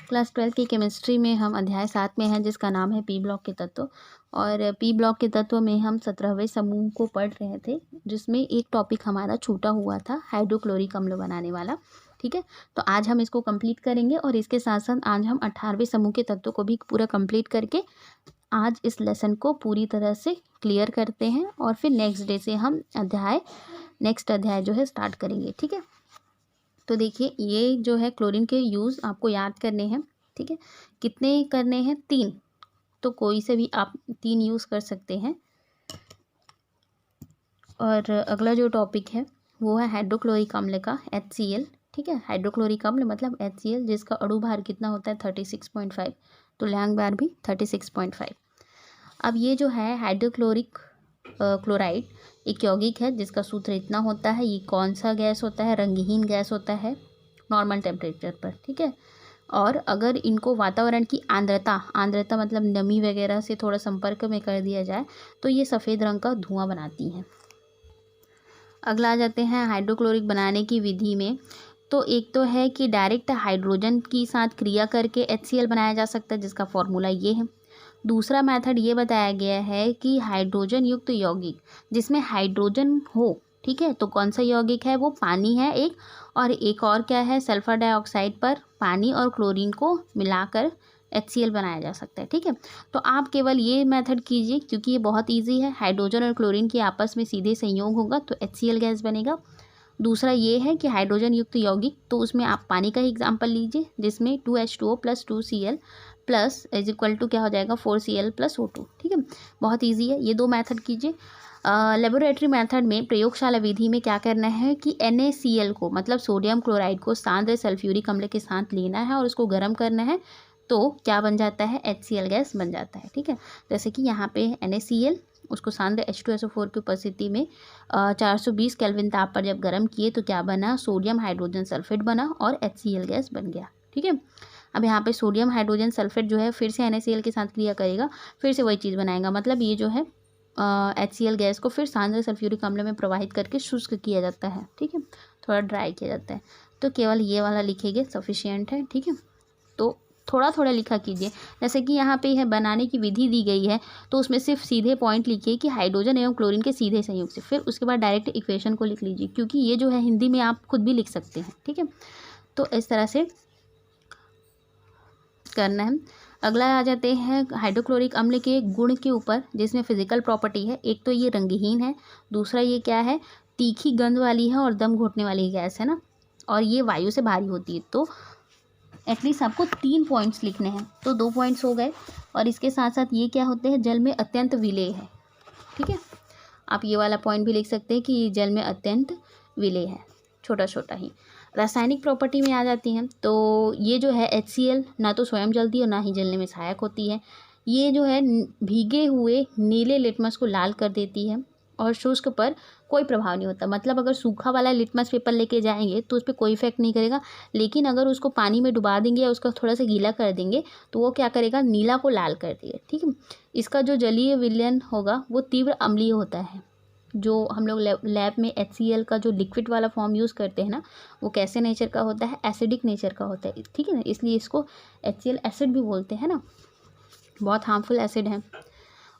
Class 12 की chemistry में हम अध्याय 7 में हैं, जिसका नाम है पी ब्लॉक के तत्व। और पी ब्लॉक के तत्व में हम 17वें समूह को पढ़ रहे थे, जिसमें एक टॉपिक हमारा छूटा हुआ था, हाइड्रोक्लोरिक अम्ल बनाने वाला। ठीक है, तो आज हम इसको कंप्लीट करेंगे और इसके साथ साथ आज हम 18वें समूह के तत्व को भी पूरा कंप्लीट करके आज इस लेसन को पूरी तरह से क्लियर करते हैं और फिर नेक्स्ट डे से हम नेक्स्ट अध्याय जो है स्टार्ट करेंगे। ठीक है, तो देखिए ये जो है क्लोरीन के यूज़ आपको याद करने हैं। ठीक है, कितने करने हैं? 3। तो कोई से भी आप 3 यूज़ कर सकते हैं। और अगला जो टॉपिक है वो है हाइड्रोक्लोरिक अम्ल का HCl। ठीक है, हाइड्रोक्लोरिक अम्ल मतलब HCl, जिसका अणु भार कितना होता है 36.5, तो लैंग भार भी 36.5। अब ये जो है हाइड्रोक्लोरिक क्लोराइड एक यौगिक है जिसका सूत्र इतना होता है। ये कौन सा गैस होता है? रंगहीन गैस होता है नॉर्मल टेम्परेचर पर। ठीक है, और अगर इनको वातावरण की आर्द्रता मतलब नमी वगैरह से थोड़ा संपर्क में कर दिया जाए तो ये सफ़ेद रंग का धुआं बनाती हैं। अगला आ जाते हैं हाइड्रोक्लोरिक बनाने की विधि में। तो एक तो है कि डायरेक्ट हाइड्रोजन के साथ क्रिया करके HCl बनाया जा सकता है, जिसका फॉर्मूला ये है। दूसरा मेथड ये बताया गया है कि हाइड्रोजन युक्त यौगिक जिसमें हाइड्रोजन हो। ठीक है, तो कौन सा यौगिक है? वो पानी है एक, और एक और क्या है? सल्फर डाइऑक्साइड पर पानी और क्लोरीन को मिलाकर HCl बनाया जा सकता है। ठीक है, तो आप केवल ये मेथड कीजिए क्योंकि ये बहुत ईजी है। हाइड्रोजन और क्लोरीन के आपस में सीधे संयोग होगा तो HCl गैस बनेगा। दूसरा ये है कि हाइड्रोजन युक्त यौगिक, तो उसमें आप पानी का ही एग्जाम्पल लीजिए जिसमें 2H2O + 2Cl plus is equal to क्या हो जाएगा 4Cl + O2। ठीक है, बहुत ईजी है, ये 2 मेथड कीजिए। लेबोरेटरी मेथड में प्रयोगशाला विधि में क्या करना है कि NaCl को मतलब सोडियम क्लोराइड को सांद्र सल्फ्यूरिक अम्ल के साथ लेना है और उसको गर्म करना है, तो क्या बन जाता है? HCl गैस बन जाता है। ठीक है, जैसे कि यहाँ पे NaCl उसको सांद्र H2SO4 की उपस्थिति में 420 केल्विन ताप पर जब गर्म किए तो क्या बना? सोडियम हाइड्रोजन सल्फेट बना और HCl गैस बन गया। ठीक है, अब यहाँ पे सोडियम हाइड्रोजन सल्फेट जो है फिर से NaCl के साथ क्रिया करेगा, फिर से वही चीज़ बनाएगा। मतलब ये जो है HCl गैस को फिर सांद्र सल्फ्यूरिक अम्ल में प्रवाहित करके शुष्क किया जाता है। ठीक है, थोड़ा ड्राई किया जाता है। तो केवल ये वाला लिखेंगे सफिशियंट है। ठीक है, तो थोड़ा थोड़ा लिखा कीजिए। जैसे कि यहाँ पे है बनाने की विधि दी गई है, तो उसमें सिर्फ सीधे पॉइंट लिखिए कि हाइड्रोजन एवं क्लोरीन के सीधे संयोग से, फिर उसके बाद डायरेक्ट इक्वेशन को लिख लीजिए, क्योंकि ये जो है हिंदी में आप खुद भी लिख सकते हैं। ठीक है, तो इस तरह से करना है। अगला आ जाते हैं हाइड्रोक्लोरिक अम्ल के गुण के ऊपर, जिसमें फिजिकल प्रॉपर्टी है। एक तो ये रंगहीन है, दूसरा ये क्या है? तीखी गंध वाली है और दम घोटने वाली गैस है ना, और ये वायु से भारी होती है। तो एटलीस्ट आपको 3 पॉइंट्स लिखने हैं, तो 2 पॉइंट्स हो गए। और इसके साथ साथ ये क्या होते हैं? जल में अत्यंत विलेय है। ठीक है, आप ये वाला पॉइंट भी लिख सकते हैं कि जल में अत्यंत विलेय है, छोटा छोटा ही। रासायनिक प्रॉपर्टी में आ जाती हैं, तो ये जो है HCl ना तो स्वयं जलती है और ना ही जलने में सहायक होती है। ये जो है भीगे हुए नीले लिटमस को लाल कर देती है और शुष्क पर कोई प्रभाव नहीं होता। मतलब अगर सूखा वाला लिटमस पेपर लेके जाएंगे तो उस पर कोई इफेक्ट नहीं करेगा, लेकिन अगर उसको पानी में डुबा देंगे या उसका थोड़ा सा गीला कर देंगे तो वो क्या करेगा? नीला को लाल कर देगा। ठीक है, इसका जो जलीय विलयन होगा वो तीव्र अम्लीय होता है। जो हम लोग लैब में HCl का जो लिक्विड वाला फॉर्म यूज़ करते हैं ना, वो कैसे नेचर का होता है? एसिडिक नेचर का होता है। ठीक है ना, इसलिए इसको HCl एसिड भी बोलते हैं ना, बहुत हार्मफुल एसिड है।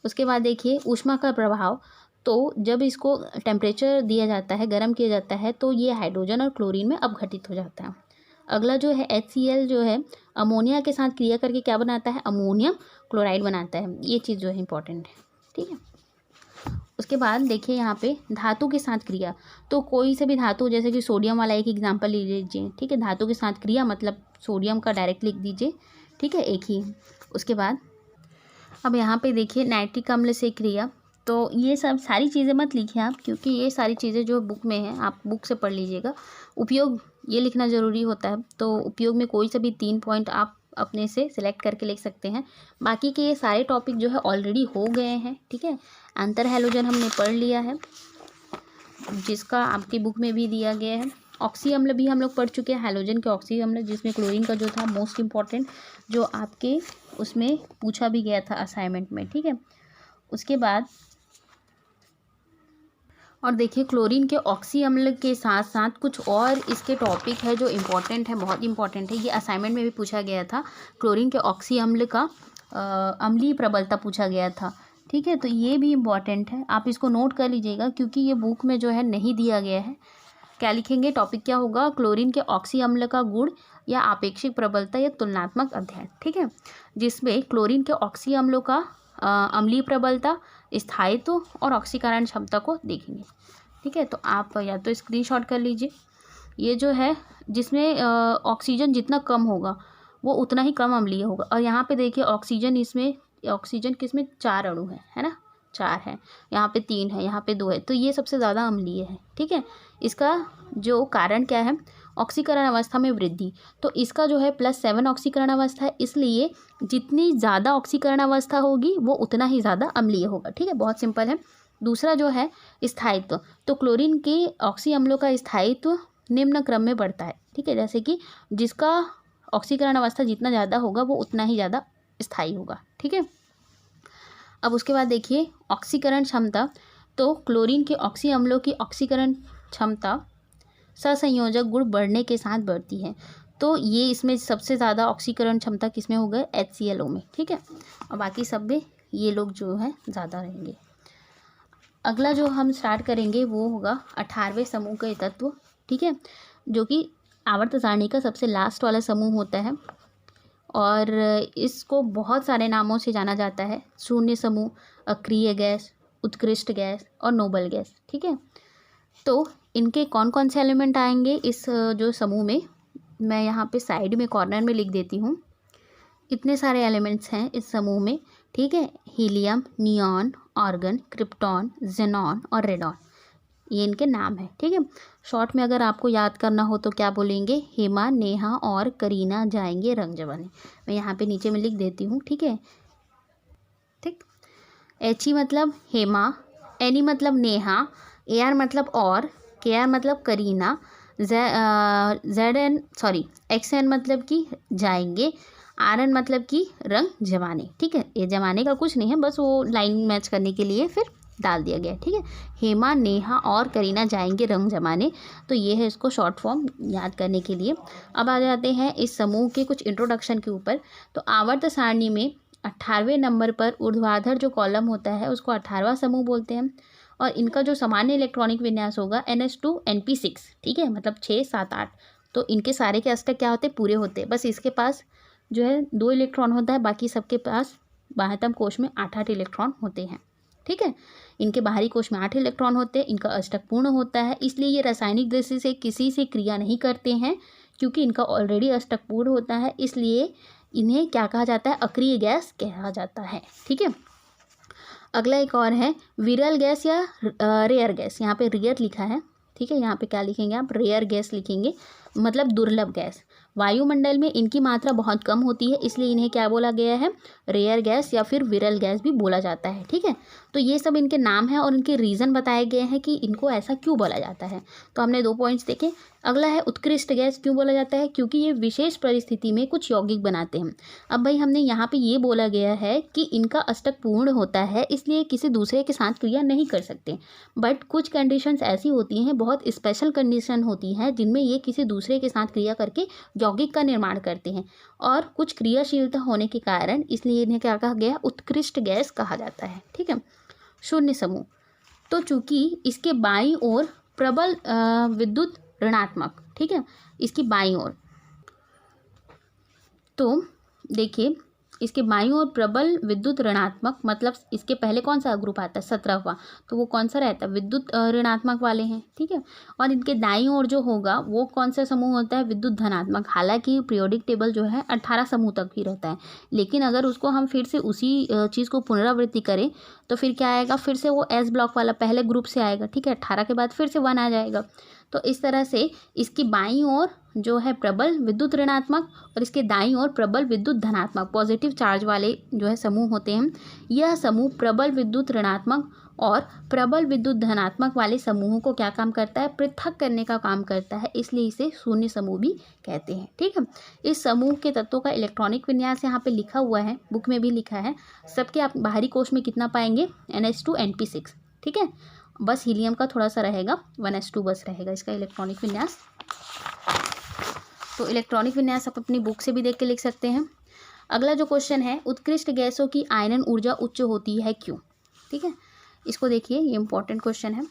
उसके बाद देखिए ऊष्मा का प्रभाव, तो जब इसको टेम्परेचर दिया जाता है, गर्म किया जाता है, तो ये हाइड्रोजन और क्लोरीन में अपघटित हो जाता है। अगला जो है HCl जो है अमोनिया के साथ क्रिया करके क्या बनाता है? अमोनियम क्लोराइड बनाता है। ये चीज़ जो है इंपॉर्टेंट है। ठीक है, उसके बाद देखिए यहाँ पे धातु के साथ क्रिया, तो कोई से भी धातु, जैसे कि सोडियम वाला एक एग्जांपल ले लीजिए। ठीक है, धातु के साथ क्रिया मतलब सोडियम का डायरेक्ट लिख दीजिए। ठीक है, एक ही। उसके बाद अब यहाँ पे देखिए नाइट्रिक अम्ल से क्रिया, तो ये सब सारी चीज़ें मत लिखिए आप, क्योंकि ये सारी चीज़ें जो बुक में हैं आप बुक से पढ़ लीजिएगा। उपयोग ये लिखना ज़रूरी होता है, तो उपयोग में कोई से भी 3 पॉइंट आप अपने से सिलेक्ट करके लिख सकते हैं। बाकी के ये सारे टॉपिक जो है ऑलरेडी हो गए हैं। ठीक है, अंतर हैलोजन हमने पढ़ लिया है, जिसका आपकी बुक में भी दिया गया है। ऑक्सी अम्ल भी हम लोग पढ़ चुके हैं, हैलोजन के ऑक्सी अम्ल, जिसमें क्लोरीन का जो था मोस्ट इम्पॉर्टेंट, जो आपके उसमें पूछा भी गया था असाइनमेंट में। ठीक है, उसके बाद और देखिए क्लोरीन के ऑक्सी अम्ल के साथ साथ कुछ और इसके टॉपिक है जो इम्पोर्टेंट है, बहुत इंपॉर्टेंट है। ये असाइनमेंट में भी पूछा गया था। क्लोरीन के ऑक्सी अम्ल का अम्लीय प्रबलता पूछा गया था, ठीक है। तो ये भी इम्पॉर्टेंट है, आप इसको नोट कर लीजिएगा क्योंकि ये बुक में जो है नहीं दिया गया है। क्या लिखेंगे, टॉपिक क्या होगा, क्लोरीन के ऑक्सी अम्ल का गुण या आपेक्षिक प्रबलता या तुलनात्मक अध्ययन, ठीक है। जिसमें क्लोरीन के ऑक्सी अम्लों का अम्लीय प्रबलता, स्थायित्व और ऑक्सीकरण क्षमता को देखेंगे, ठीक है। तो आप या तो स्क्रीनशॉट कर लीजिए। ये जो है जिसमें ऑक्सीजन जितना कम होगा वो उतना ही कम अम्लीय होगा। और यहाँ पे देखिए ऑक्सीजन, इसमें ऑक्सीजन किसमें 4 अणु है ना, 4 है, यहाँ पे 3 है, यहाँ पे 2 है, तो ये सबसे ज़्यादा अम्लीय है, ठीक है। इसका जो कारण क्या है, ऑक्सीकरण अवस्था में वृद्धि। तो इसका जो है +7 ऑक्सीकरण अवस्था है, इसलिए जितनी ज़्यादा ऑक्सीकरण अवस्था होगी वो उतना ही ज़्यादा अम्लीय होगा, ठीक है। बहुत सिंपल है। दूसरा जो है स्थायित्व, तो क्लोरीन के ऑक्सी अम्लों का स्थायित्व निम्न क्रम में बढ़ता है, ठीक है। जैसे कि जिसका ऑक्सीकरण अवस्था जितना ज़्यादा होगा वो उतना ही ज़्यादा स्थायी होगा, ठीक है। अब उसके बाद देखिए ऑक्सीकरण क्षमता, तो क्लोरीन के ऑक्सी अम्लों की ऑक्सीकरण क्षमता सहसंयोजक गुण बढ़ने के साथ बढ़ती है। तो ये इसमें सबसे ज़्यादा ऑक्सीकरण क्षमता किसमें हो गए, HClO में, ठीक है। और बाकी सब में ये लोग जो है ज़्यादा रहेंगे। अगला जो हम स्टार्ट करेंगे वो होगा 18वें समूह के तत्व, ठीक है, जो कि आवर्त सारणी का सबसे लास्ट वाला समूह होता है और इसको बहुत सारे नामों से जाना जाता है। शून्य समूह, अक्रिय गैस, उत्कृष्ट गैस और नोबल गैस, ठीक है। तो इनके कौन कौन से एलिमेंट आएंगे इस जो समूह में, मैं यहाँ पे साइड में कॉर्नर में लिख देती हूँ। इतने सारे एलिमेंट्स हैं इस समूह में, ठीक है। Helium, neon, argon, krypton, xenon और रेडॉन, ये इनके नाम है, ठीक है। शॉर्ट में अगर आपको याद करना हो तो क्या बोलेंगे, हेमा, नेहा और करीना जाएंगे रंग जमाने। मैं यहाँ पे नीचे में लिख देती हूँ, ठीक है, ठीक। HE मतलब हेमा, NE मतलब नेहा, AR मतलब और, KR मतलब करीना, XN मतलब कि जाएंगे, RN मतलब कि रंग जमाने, ठीक है। ये जमाने का कुछ नहीं है, बस वो लाइन मैच करने के लिए फिर डाल दिया गया, ठीक है। हेमा, नेहा और करीना जाएंगे रंग जमाने, तो ये है इसको शॉर्ट फॉर्म याद करने के लिए। अब आ जाते हैं इस समूह के कुछ इंट्रोडक्शन के ऊपर। तो आवर्त सारणी में 18वें नंबर पर ऊर्ध्वाधर जो कॉलम होता है उसको 18वां समूह बोलते हैं। और इनका जो सामान्य इलेक्ट्रॉनिक विन्यास होगा NH2 NP6, ठीक है, मतलब 6 7 8। तो इनके सारे के अष्टक क्या होते हैं, पूरे होते हैं। बस इसके पास जो है 2 इलेक्ट्रॉन होता है, बाकी सबके पास बाह्यतम कोश में 8 इलेक्ट्रॉन होते हैं, ठीक है। इनके बाहरी कोश में 8 इलेक्ट्रॉन होते हैं। इनका अष्टक पूर्ण होता है, इसलिए ये रासायनिक दृष्टि से किसी से क्रिया नहीं करते हैं क्योंकि इनका ऑलरेडी अष्टक पूर्ण होता है, इसलिए इन्हें क्या कहा जाता है, अक्रिय गैस कहा जाता है, ठीक है। अगला एक और है विरल गैस या रेयर गैस। यहाँ पे रेयर लिखा है, ठीक है, यहाँ पे क्या लिखेंगे आप, रेयर गैस लिखेंगे, मतलब दुर्लभ गैस। वायुमंडल में इनकी मात्रा बहुत कम होती है, इसलिए इन्हें क्या बोला गया है, रेयर गैस या फिर विरल गैस भी बोला जाता है, ठीक है। तो ये सब इनके नाम हैं और इनके रीज़न बताए गए हैं कि इनको ऐसा क्यों बोला जाता है। तो हमने 2 पॉइंट्स देखे। अगला है उत्कृष्ट गैस क्यों बोला जाता है, क्योंकि ये विशेष परिस्थिति में कुछ यौगिक बनाते हैं। अब भाई हमने यहाँ पे ये बोला गया है कि इनका अष्टक पूर्ण होता है, इसलिए किसी दूसरे के साथ क्रिया नहीं कर सकते। बट कुछ कंडीशंस ऐसी होती हैं, बहुत स्पेशल कंडीशन होती हैं, जिनमें ये किसी दूसरे के साथ क्रिया करके यौगिक का निर्माण करते हैं और कुछ क्रियाशीलता होने के कारण इसलिए इन्हें क्या कहा गया, उत्कृष्ट गैस कहा जाता है, ठीक है। शून्य समूह, तो चूंकि इसके बाईं ओर प्रबल विद्युत ऋणात्मक, ठीक है, इसकी बाईं ओर, तो देखिए इसके बाईं ओर प्रबल विद्युत ऋणात्मक, मतलब इसके पहले कौन सा ग्रुप आता है, 17वां, तो वो कौन सा रहता है, विद्युत ऋणात्मक वाले हैं, ठीक है। और इनके दाईं ओर जो होगा वो कौन सा समूह होता है, विद्युत धनात्मक। हालांकि पीरियोडिक टेबल जो है 18 समूह तक ही रहता है, लेकिन अगर उसको हम फिर से उसी चीज़ को पुनरावृत्ति करें तो फिर क्या आएगा, फिर से वो S ब्लॉक वाला पहले ग्रुप से आएगा, ठीक है। 18 के बाद फिर से 1 आ जाएगा। तो इस तरह से इसकी बाईं ओर जो है प्रबल विद्युत ऋणात्मक और इसके दाईं ओर प्रबल विद्युत धनात्मक पॉजिटिव चार्ज वाले जो है समूह होते हैं। यह समूह प्रबल विद्युत ऋणात्मक और प्रबल विद्युत धनात्मक वाले समूहों को क्या काम करता है, पृथक करने का काम करता है, इसलिए इसे शून्य समूह भी कहते हैं, ठीक है। इस समूह के तत्वों का इलेक्ट्रॉनिक विन्यास यहाँ पे लिखा हुआ है, बुक में भी लिखा है। सबके आप बाहरी कोश में कितना पाएंगे, NH2 NP6, ठीक है। बस हीलियम का थोड़ा सा रहेगा, 1s2 बस रहेगा इसका इलेक्ट्रॉनिक विन्यास। तो इलेक्ट्रॉनिक विन्यास आप अपनी बुक से भी देख के लिख सकते हैं। अगला जो क्वेश्चन है, उत्कृष्ट गैसों की आयनन ऊर्जा उच्च होती है क्यों? ठीक है, इसको देखिए, ये इंपॉर्टेंट क्वेश्चन है।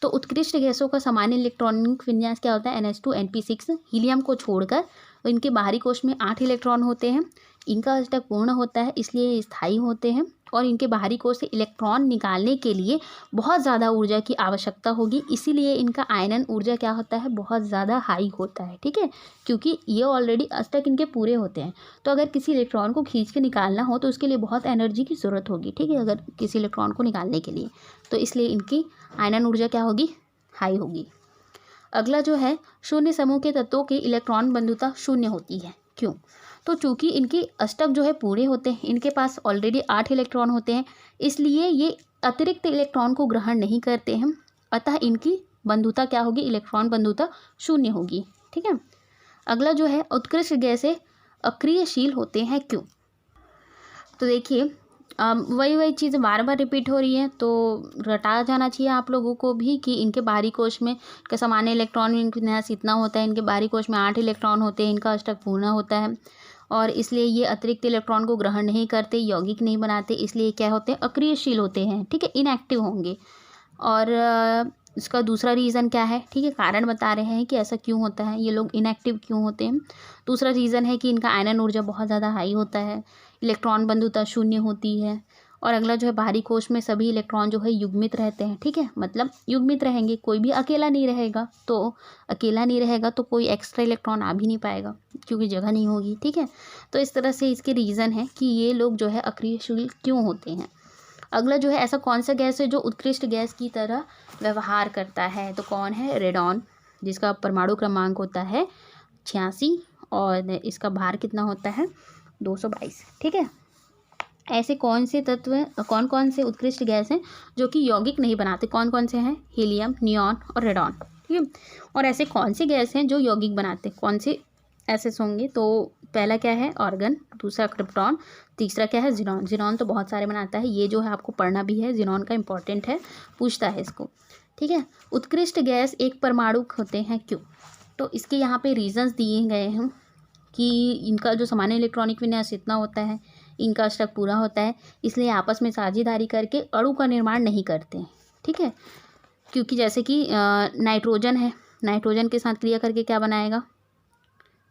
तो उत्कृष्ट गैसों का सामान्य इलेक्ट्रॉनिक विन्यास क्या होता है? NH2 NP6। हीलियम को छोड़कर इनके बाहरी कोश में 8 इलेक्ट्रॉन होते हैं। इनका अष्टक पूर्ण होता है, इसलिए ये स्थायी होते हैं। और इनके बाहरी कोश से इलेक्ट्रॉन निकालने के लिए बहुत ज़्यादा ऊर्जा की आवश्यकता होगी, इसीलिए इनका आयनन ऊर्जा क्या होता है? बहुत ज़्यादा हाई होता है। ठीक है, क्योंकि ये ऑलरेडी अष्टक इनके पूरे होते हैं। तो अगर किसी इलेक्ट्रॉन को खींच के निकालना हो तो उसके लिए बहुत एनर्जी की ज़रूरत होगी। ठीक है, अगर किसी इलेक्ट्रॉन को निकालने के लिए, तो इसलिए इनकी आयनन ऊर्जा क्या होगी? हाई होगी। अगला जो है, शून्य समूह के तत्वों की इलेक्ट्रॉन बंधुता शून्य होती है क्यों? तो चूंकि इनके अष्टक जो है पूरे होते हैं, इनके पास ऑलरेडी 8 इलेक्ट्रॉन होते हैं, इसलिए ये अतिरिक्त इलेक्ट्रॉन को ग्रहण नहीं करते हैं, अतः इनकी बंधुता क्या होगी? इलेक्ट्रॉन बंधुता शून्य होगी। ठीक है, अगला जो है, उत्कृष्ट गैसें अक्रियशील होते हैं क्यों? तो देखिए, वही चीज़ बार बार रिपीट हो रही है, तो रटा जाना चाहिए आप लोगों को भी कि इनके बाहरी कोश में का सामान्य इलेक्ट्रॉन विन्यास इतना होता है, इनके बाहरी कोश में 8 इलेक्ट्रॉन होते हैं, इनका अष्टक पूर्ण होता है और इसलिए ये अतिरिक्त इलेक्ट्रॉन को ग्रहण नहीं करते, यौगिक नहीं बनाते, इसलिए क्या होते हैं? अक्रियशील होते हैं। ठीक है, इनएक्टिव होंगे। और इसका दूसरा रीज़न क्या है? ठीक है, कारण बता रहे हैं कि ऐसा क्यों होता है, ये लोग इनएक्टिव क्यों होते हैं। दूसरा रीज़न है कि इनका आयनन ऊर्जा बहुत ज़्यादा हाई होता है, इलेक्ट्रॉन बंधुता शून्य होती है। और अगला जो है, बाहरी कोश में सभी इलेक्ट्रॉन जो है युग्मित रहते हैं। ठीक है, मतलब युग्मित रहेंगे, कोई भी अकेला नहीं रहेगा। तो अकेला नहीं रहेगा तो कोई एक्स्ट्रा इलेक्ट्रॉन आ भी नहीं पाएगा, क्योंकि जगह नहीं होगी। ठीक है, तो इस तरह से इसके रीज़न है कि ये लोग जो है अक्रियशील क्यों होते हैं। अगला जो है, ऐसा कौन सा गैस है जो उत्कृष्ट गैस की तरह व्यवहार करता है? तो कौन है? रेडॉन, जिसका परमाणु क्रमांक होता है 86 और इसका भार कितना होता है? 222। ठीक है, ऐसे कौन से तत्व, कौन कौन से उत्कृष्ट गैस हैं जो कि यौगिक नहीं बनाते? कौन कौन से हैं? हीलियम, नियॉन और रेडॉन। ठीक है, और ऐसे कौन से गैस हैं जो यौगिक बनाते? कौन से ऐसे होंगे? तो पहला क्या है? ऑर्गन, दूसरा क्रिप्टॉन, तीसरा क्या है? जिनॉन। जिनॉन तो बहुत सारे बनाता है, ये जो है आपको पढ़ना भी है, जिनॉन का इंपॉर्टेंट है, पूछता है इसको। ठीक है, उत्कृष्ट गैस एक परमाणु होते हैं क्यों? तो इसके यहाँ पे रीजंस दिए गए हैं कि इनका जो सामान्य इलेक्ट्रॉनिक विन्यास इतना होता है, इनका अष्टक पूरा होता है, इसलिए आपस में साझेदारी करके अणु का निर्माण नहीं करते। ठीक है, क्योंकि जैसे कि नाइट्रोजन है, नाइट्रोजन के साथ क्रिया करके क्या बनाएगा?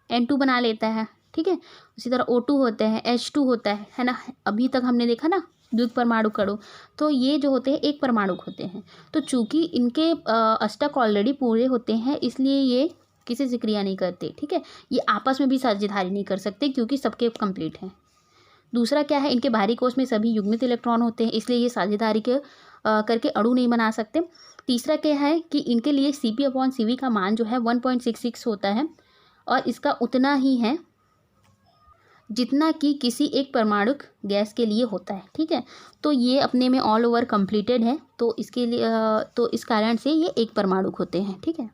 N2 बना लेता है। ठीक है, उसी तरह O2 होते हैं, H2 होता है ना। अभी तक हमने देखा ना द्विपरमाणु अणु, तो ये जो होते हैं एक परमाणु होते हैं। तो चूंकि इनके अष्टक ऑलरेडी पूरे होते हैं, इसलिए ये किसी से क्रिया नहीं करते। ठीक है, ये आपस में भी साझेदारी नहीं कर सकते क्योंकि सबके कंप्लीट हैं। दूसरा क्या है? इनके बाहरी कोश में सभी युग्मित इलेक्ट्रॉन होते हैं, इसलिए ये साझेदारी के करके अणु नहीं बना सकते। तीसरा क्या है कि इनके लिए Cp/Cv का मान जो है 1.66 होता है और इसका उतना ही है जितना कि किसी एक परमाणुक गैस के लिए होता है। ठीक है, तो ये अपने में ऑल ओवर कंप्लीटेड है, तो इसके लिए तो इस कारण से ये एक परमाणुक होते हैं। ठीक है,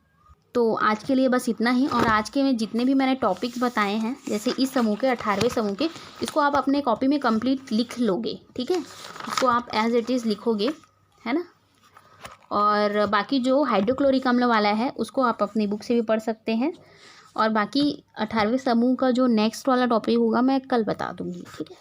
तो आज के लिए बस इतना ही। और आज के में जितने भी मैंने टॉपिक्स बताए हैं, जैसे इस समूह के 18वें समूह के, इसको आप अपने कॉपी में कंप्लीट लिख लोगे। ठीक है, इसको आप एज इट इज़ लिखोगे, है ना। और बाकी जो हाइड्रोक्लोरिक अम्ल वाला है उसको आप अपनी बुक से भी पढ़ सकते हैं। और बाकी 18वें समूह का जो नेक्स्ट वाला टॉपिक होगा मैं कल बता दूँगी। ठीक है।